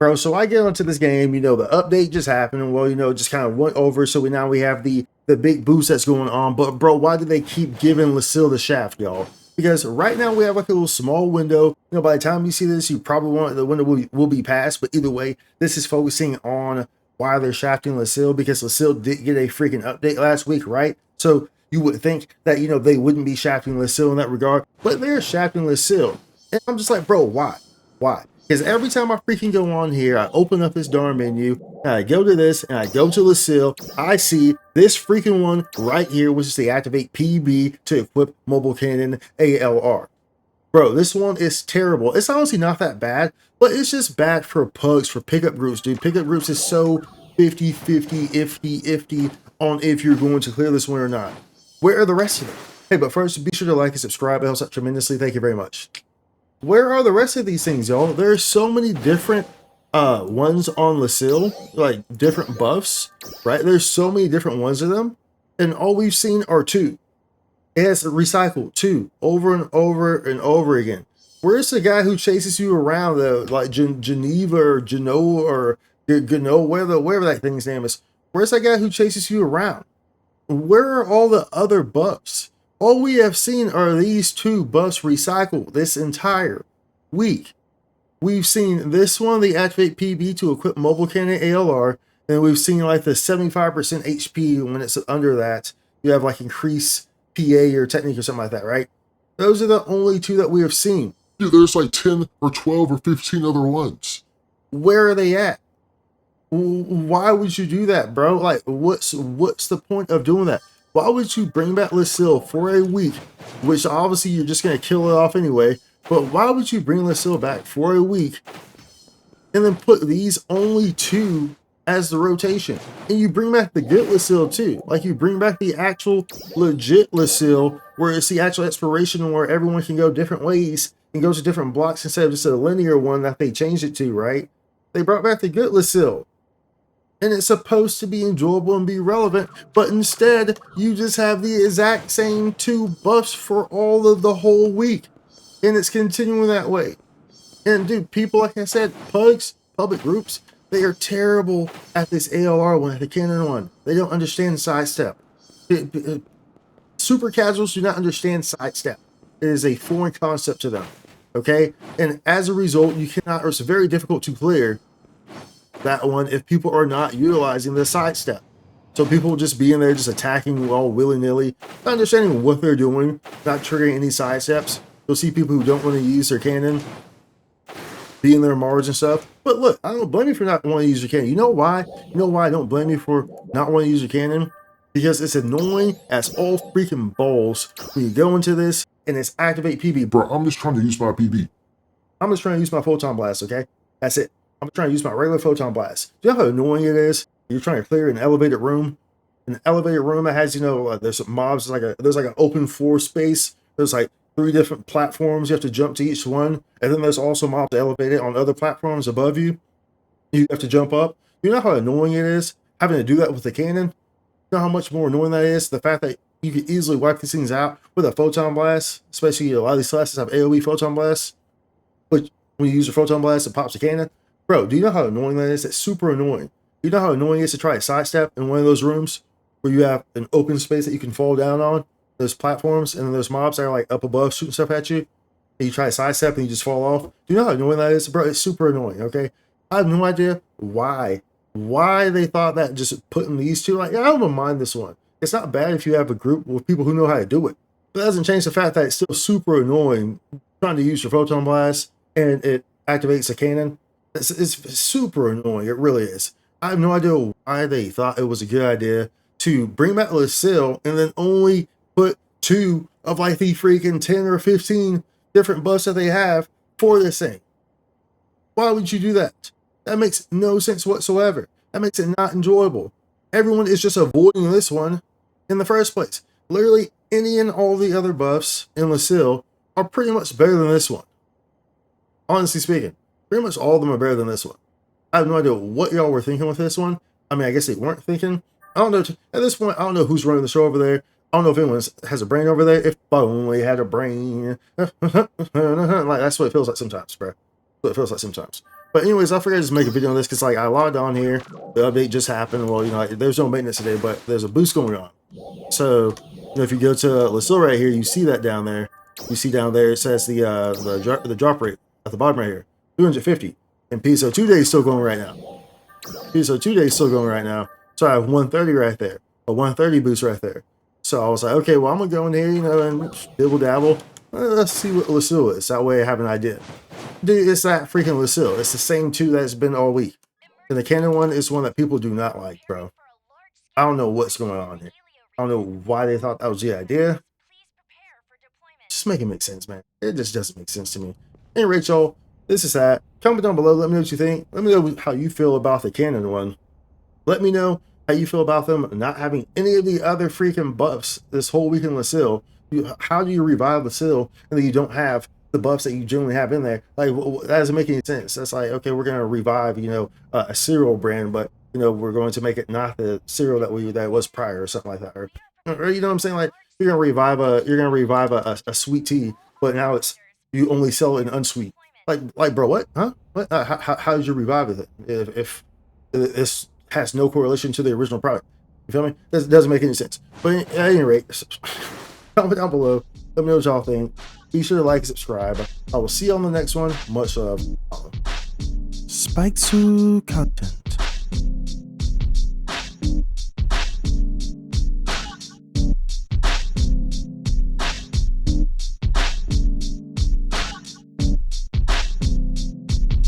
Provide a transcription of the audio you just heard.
Bro, so I get onto this game, the update just happened, and well, just kind of went over, so now we have the big boost that's going on. But bro, why do they keep giving Leciel the shaft, y'all? Because right now we have like a little small window. By the time you see this, you probably want the window will be passed. But either way, this is focusing on why they're shafting Leciel, because Leciel did get a freaking update last week, right? So you would think that they wouldn't be shafting Leciel in that regard, but they're shafting Leciel. And I'm just like, bro, why? Why? Because every time I freaking go on here, I open up this darn menu, and I go to this, and I go to Leciel, I see this freaking one right here, which is the activate PB to equip mobile cannon ALR. Bro, this one is terrible. It's honestly not that bad, but it's just bad for pugs, for pickup groups, dude. Pickup groups is so 50-50, iffy on if you're going to clear this one or not. Where are the rest of them? Hey, but first, be sure to like and subscribe. It helps out tremendously. Thank you very much. Where are the rest of these things, y'all? There's so many different ones on Leciel, like different buffs, right? There's so many different ones of them, and all we've seen are two. It has recycled two over and over and over again. Where's the guy who chases you around, though, like Geneva or Genoa or Gano, whatever that thing's name is? Where's that guy who chases you around? Where are all the other buffs? All we have seen are these two buffs recycled this entire week. We've seen this one, the activate PB to equip mobile cannon ALR, and we've seen like the 75% HP when it's under that. You have like increase PA or technique or something like that, right? Those are the only two that we have seen. Yeah, there's like 10 or 12 or 15 other ones. Where are they at? Why would you do that, bro? Like, what's the point of doing that? Why would you bring back Leciel for a week, which obviously you're just going to kill it off anyway, but why would you bring Leciel back for a week and then put these only two as the rotation? And you bring back the good Leciel too. Like, you bring back the actual legit Leciel, where it's the actual exploration where everyone can go different ways and go to different blocks instead of just a linear one that they changed it to, right? They brought back the good Leciel. And it's supposed to be enjoyable and be relevant, but instead, you just have the exact same two buffs for all of the whole week. And it's continuing that way. And dude, people, like I said, pugs, public groups, they are terrible at this ALR one, the cannon one. They don't understand sidestep. Super casuals do not understand sidestep. It is a foreign concept to them, okay? And as a result, you cannot, or it's very difficult to clear that one if people are not utilizing the sidestep. So people just be in there just attacking all willy-nilly, not understanding what they're doing, not triggering any sidesteps. You'll see people who don't want to use their cannon be in their Mars and stuff. But look, I don't blame you for not wanting to use your cannon. You know why? You know why I don't blame you for not wanting to use your cannon? Because it's annoying as all freaking balls when you go into this and it's activate PB. Bro, I'm just trying to use my PB. I'm just trying to use my photon blast, okay? That's it. I'm trying to use my regular photon blast. Do you know how annoying it is? You're trying to clear an elevated room. An elevated room that has, there's mobs, there's like an open floor space. There's like 3 different platforms. You have to jump to each one. And then there's also mobs elevated on other platforms above you. You have to jump up. You know how annoying it is having to do that with the cannon? You know how much more annoying that is? The fact that you can easily wipe these things out with a photon blast, especially a lot of these classes have AoE photon blasts. But when you use a photon blast, it pops the cannon. Bro, do you know how annoying that is? It's super annoying. You know how annoying it is to try to sidestep in one of those rooms where you have an open space that you can fall down on, those platforms, and then there's mobs that are like up above shooting stuff at you, and you try to sidestep and you just fall off? Do you know how annoying that is? Bro, it's super annoying, okay? I have no idea why they thought that just putting these two, like, I don't even mind this one. It's not bad if you have a group with people who know how to do it. But that doesn't change the fact that it's still super annoying trying to use your photon blast and it activates a cannon. It's super annoying. It really is. I have no idea why they thought it was a good idea to bring back Leciel and then only put 2 of like the freaking 10 or 15 different buffs that they have for this thing. Why would you do that? That makes no sense whatsoever. That makes it not enjoyable. Everyone is just avoiding this one in the first place. Literally any and all the other buffs in Leciel are pretty much better than this one. Honestly speaking. Pretty much all of them are better than this one. I have no idea what y'all were thinking with this one. I mean, I guess they weren't thinking. I don't know. At this point, I don't know who's running the show over there. I don't know if anyone has a brain over there. If only had a brain. Like, that's what it feels like sometimes, bro. That's what it feels like sometimes. But anyways, I figured I'd just make a video on this because like I logged on here, the update just happened. Well, you know, like, there's no maintenance today, but there's a boost going on. So, you know, if you go to Leciel right here, you see that down there. You see down there it says the drop rate at the bottom right here, 250. And PSO2 day is still going right now. PSO2 day is still going right now. So I have 130 right there, a 130 boost right there. So I was like, okay, well I'm gonna go in here, you know, and dibble dabble. Let's see what Leciel is. That way I have an idea. Dude, it's that freaking Leciel. It's the same two that's been all week. And the Canon one is one that people do not like, bro. I don't know what's going on here. I don't know why they thought that was the idea. Just make it make sense, man. It just doesn't make sense to me. Anyway, Rachel, this is that. Comment down below. Let me know what you think. Let me know how you feel about the Canon one. Let me know how you feel about them not having any of the other freaking buffs this whole week in Leciel. How do you revive Leciel and then you don't have the buffs that you generally have in there? Like, that doesn't make any sense. That's like, okay, we're gonna revive, you know, a cereal brand, but you know, we're going to make it not the cereal that was prior or something like that, or you know what I'm saying? Like, you're gonna revive a sweet tea, but now it's you only sell it in unsweet. Like, bro, what? Huh? What? How did you revive it if this has no correlation to the original product? You feel me? This doesn't make any sense. But at any rate, comment down below. Let me know what y'all think. Be sure to like and subscribe. I will see you on the next one. Much love. Spike to content.